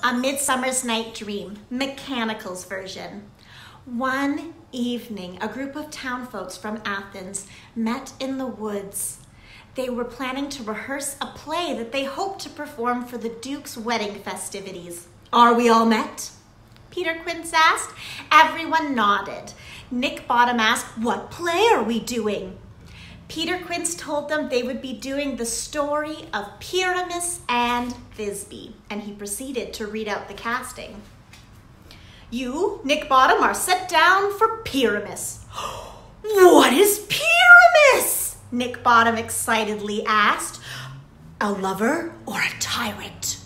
A Midsummer's Night Dream, Mechanical's version. One evening, a group of townfolks from Athens met in the woods. They were planning to rehearse a play that they hoped to perform for the Duke's wedding festivities. "Are we all met?" Peter Quince asked. Everyone nodded. Nick Bottom asked, "What play are we doing?" Peter Quince told them they would be doing the story of Pyramus and Thisbe, and he proceeded to read out the casting. "You, Nick Bottom, are set down for Pyramus." "What is Pyramus?" Nick Bottom excitedly asked. "A lover or a tyrant?"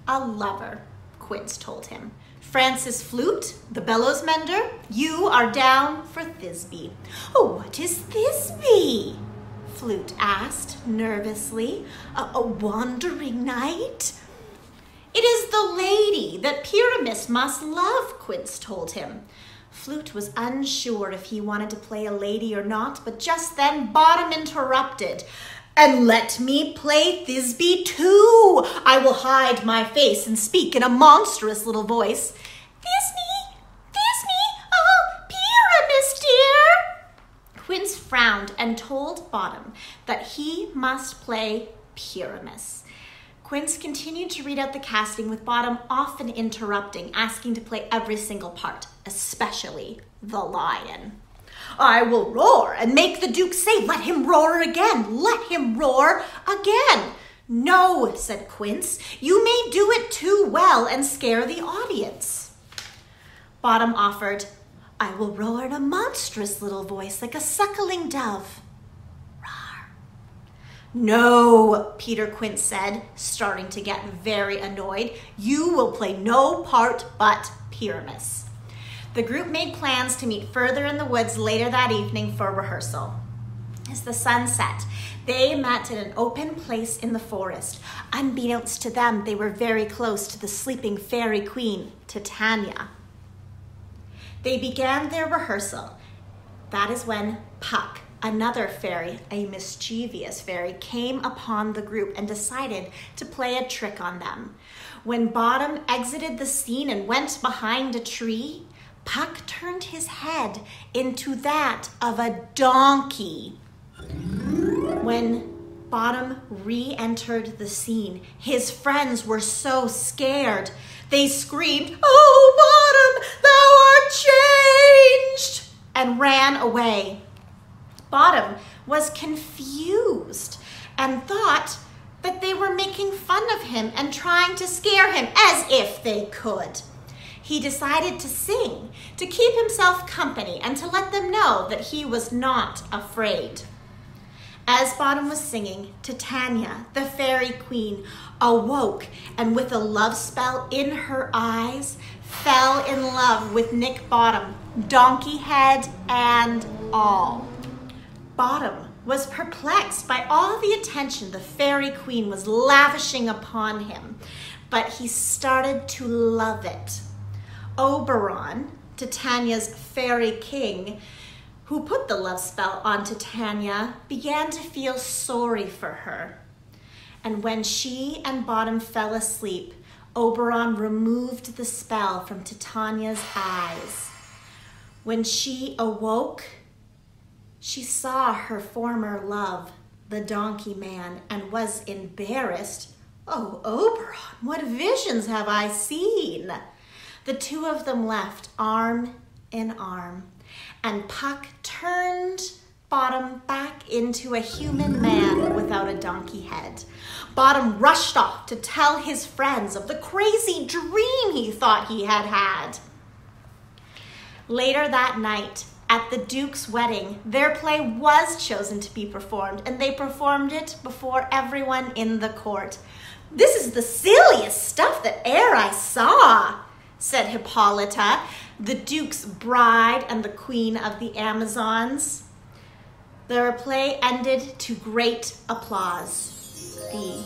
"A lover," Quince told him. "Francis Flute, the bellows mender, you are down for Thisbe." "What is Thisbe?" Flute asked nervously. A wandering knight?" "It is the lady that Pyramus must love," Quince told him. Flute was unsure if he wanted to play a lady or not, but just then Bottom interrupted. "And let me play Thisbe too. I will hide my face and speak in a monstrous little voice. Thisbe, oh, Pyramus dear." Quince frowned and told Bottom that he must play Pyramus. Quince continued to read out the casting, with Bottom often interrupting, asking to play every single part, especially the lion. "I will roar and make the Duke say, 'Let him roar again, let him roar again.'" "No," said Quince, "you may do it too well and scare the audience." Bottom offered, "I will roar in a monstrous little voice like a suckling dove." Roar. "No," Peter Quince said, starting to get very annoyed. "You will play no part but Pyramus." The group made plans to meet further in the woods later that evening for rehearsal. As the sun set, they met in an open place in the forest. Unbeknownst to them, they were very close to the sleeping fairy queen, Titania. They began their rehearsal. That is when Puck, another fairy, a mischievous fairy, came upon the group and decided to play a trick on them. When Bottom exited the scene and went behind a tree, Puck turned his head into that of a donkey. When Bottom re-entered the scene, his friends were so scared. They screamed, "Oh, Bottom, thou art changed!" and ran away. Bottom was confused and thought that they were making fun of him and trying to scare him, as if they could. He decided to sing, to keep himself company and to let them know that he was not afraid. As Bottom was singing, Titania, the fairy queen, awoke and with a love spell in her eyes, fell in love with Nick Bottom, donkey head and all. Bottom was perplexed by all the attention the fairy queen was lavishing upon him, but he started to love it. Oberon, Titania's fairy king, who put the love spell on Titania, began to feel sorry for her. And when she and Bottom fell asleep, Oberon removed the spell from Titania's eyes. When she awoke, she saw her former love, the donkey man, and was embarrassed. "Oh, Oberon, what visions have I seen?" The two of them left arm in arm, and Puck turned Bottom back into a human man without a donkey head. Bottom rushed off to tell his friends of the crazy dream he thought he had had. Later that night, at the Duke's wedding, their play was chosen to be performed, and they performed it before everyone in the court. "This is the silliest stuff that e'er I saw," said Hippolyta, the Duke's bride and the queen of the Amazons. Their play ended to great applause. The